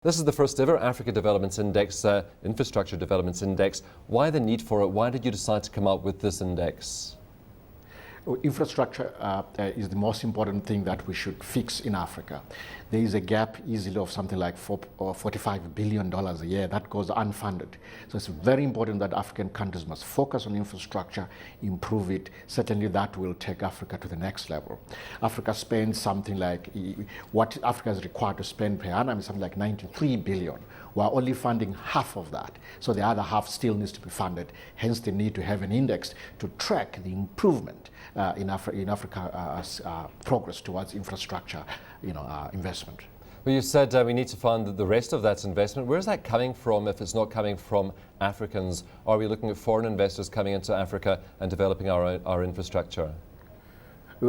This is the first ever Africa Developments Index, Infrastructure Developments Index. Why the need for it? Why did you decide to come up with this index? Infrastructure is the most important thing that we should fix in Africa. There is a gap easily of something like $45 billion a year that goes unfunded. So it's very important that African countries must focus on infrastructure, improve it. Certainly that will take Africa to the next level. Africa spends something like, what Africa is required to spend per annum is something like 93 billion. We're only funding half of that. So the other half still needs to be funded. Hence the need to have an index to track the improvement in Africa's progress towards infrastructure, investment. Well, you said we need to fund the rest of that investment. Where is that coming from if it's not coming from Africans? Are we looking at foreign investors coming into Africa and developing our infrastructure?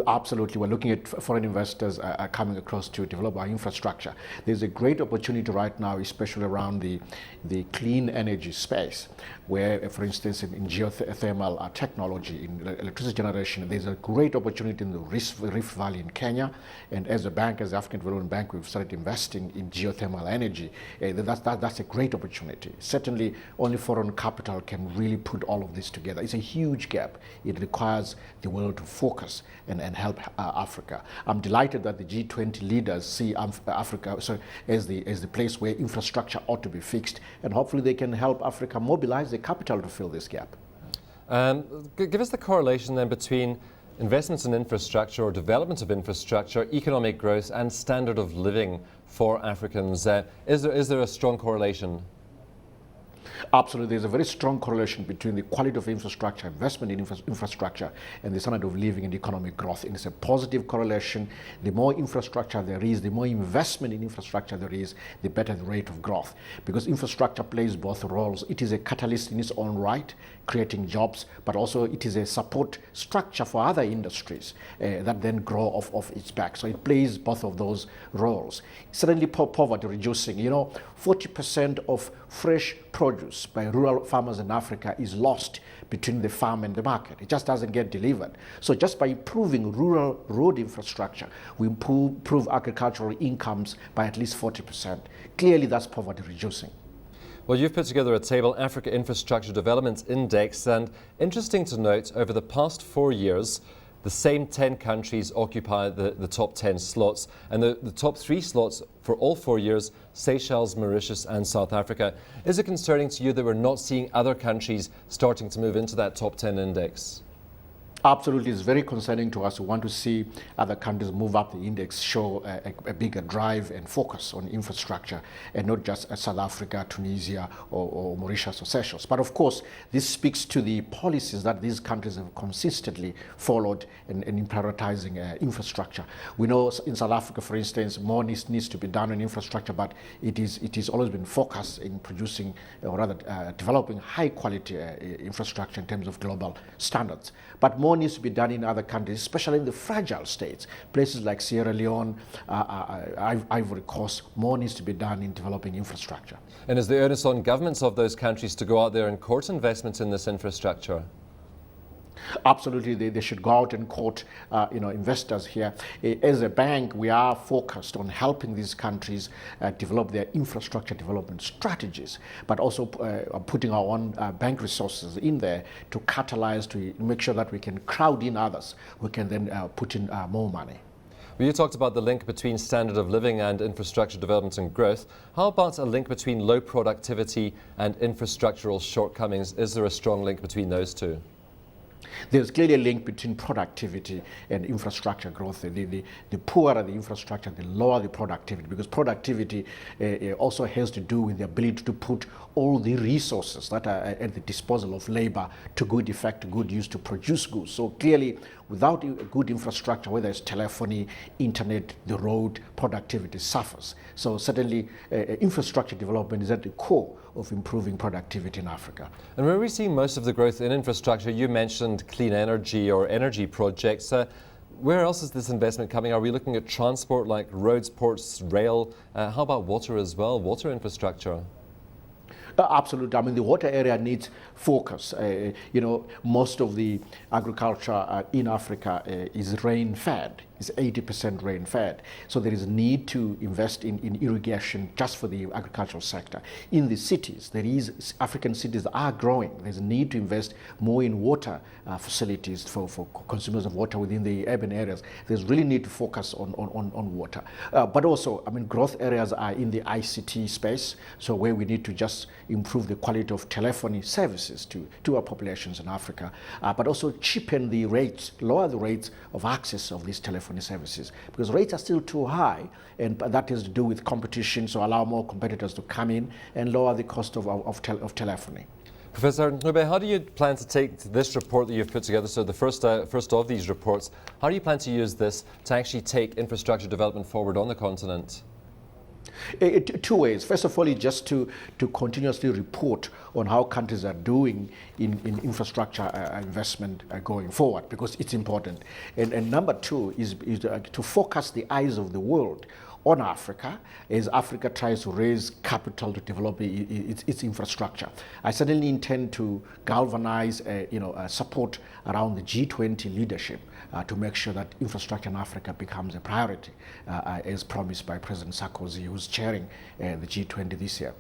Absolutely. We're looking at foreign investors coming across to develop our infrastructure. There's a great opportunity right now, especially around the clean energy space, where, for instance, in geothermal technology, in electricity generation, there's a great opportunity in the Rift Valley in Kenya. And as a bank, as the African Development Bank, we've started investing in geothermal energy. That's a great opportunity. Certainly, only foreign capital can really put all of this together. It's a huge gap. It requires the world to focus and help Africa. I'm delighted that the G20 leaders see Africa as the place where infrastructure ought to be fixed, and hopefully they can help Africa mobilize the capital to fill this gap. Give us the correlation then between investments in infrastructure or development of infrastructure, economic growth and standard of living for Africans. Is there a strong correlation? Absolutely. There's a very strong correlation between the quality of infrastructure, investment in infrastructure, and the standard of living and economic growth. And it's a positive correlation. The more infrastructure there is, the more investment in infrastructure there is, the better the rate of growth. Because infrastructure plays both roles. It is a catalyst in its own right, creating jobs, but also it is a support structure for other industries that then grow off its back. So it plays both of those roles. Certainly poverty reducing. 40% of fresh produce by rural farmers in Africa is lost between the farm and the market. It just doesn't get delivered. So just by improving rural road infrastructure, we improve agricultural incomes by at least 40%. Clearly that's poverty reducing. Well, you've put together a table, Africa Infrastructure Development Index, and interesting to note, over the past 4 years, the same 10 countries occupy the top 10 slots, and the top 3 slots for all 4 years, Seychelles, Mauritius and South Africa. Is it concerning to you that we're not seeing other countries starting to move into that top 10 index? Absolutely, it's very concerning to us. We want to see other countries move up the index, show a bigger drive and focus on infrastructure, and not just South Africa, Tunisia, or Mauritius or Seychelles. But of course, this speaks to the policies that these countries have consistently followed in prioritizing infrastructure. We know in South Africa, for instance, more needs to be done on infrastructure, but it is always been focused in producing, or rather developing high quality infrastructure in terms of global standards. But more needs to be done in other countries, especially in the fragile states. Places like Sierra Leone, Ivory Coast, more needs to be done in developing infrastructure. And is the onus on governments of those countries to go out there and court investments in this infrastructure? Absolutely, they should go out and court investors here. As a bank, we are focused on helping these countries develop their infrastructure development strategies, but also putting our own bank resources in there to catalyze, to make sure that we can crowd in others who can then put in more money. Well, you talked about the link between standard of living and infrastructure development and growth. How about a link between low productivity and infrastructural shortcomings? Is there a strong link between those two? There's clearly a link between productivity and infrastructure growth. The poorer the infrastructure, the lower the productivity, because productivity also has to do with the ability to put all the resources that are at the disposal of labor to good effect, to good use, to produce goods. So clearly, without a good infrastructure, whether it's telephony, internet, the road, productivity suffers. So certainly, infrastructure development is at the core of improving productivity in Africa. And where we see most of the growth in infrastructure, you mentioned clean energy or energy projects. Where else is this investment coming? Are we looking at transport like roads, ports, rail? How about water as well, water infrastructure? Absolutely. I mean, the water area needs focus. Most of the agriculture in Africa is rain-fed. is 80% rain-fed. So there is a need to invest in irrigation just for the agricultural sector. In the cities, African cities are growing. There's a need to invest more in water facilities for consumers of water within the urban areas. There's really need to focus on water. But also, I mean, growth areas are in the ICT space, so where we need to just improve the quality of telephony services to our populations in Africa, but also cheapen the rates, lower the rates of access of these telephony services, because rates are still too high, and that has to do with competition, so allow more competitors to come in and lower the cost of telephony. Professor Ncube, how do you plan to take this report that you've put together, so the first of these reports, how do you plan to use this to actually take infrastructure development forward on the continent? Two ways. First of all, is just to continuously report on how countries are doing in infrastructure investment going forward, because it's important. And number two is to focus the eyes of the world on Africa as Africa tries to raise capital to develop its infrastructure. I certainly intend to galvanize support around the G20 leadership to make sure that infrastructure in Africa becomes a priority, as promised by President Sarkozy, who's chairing the G20 this year.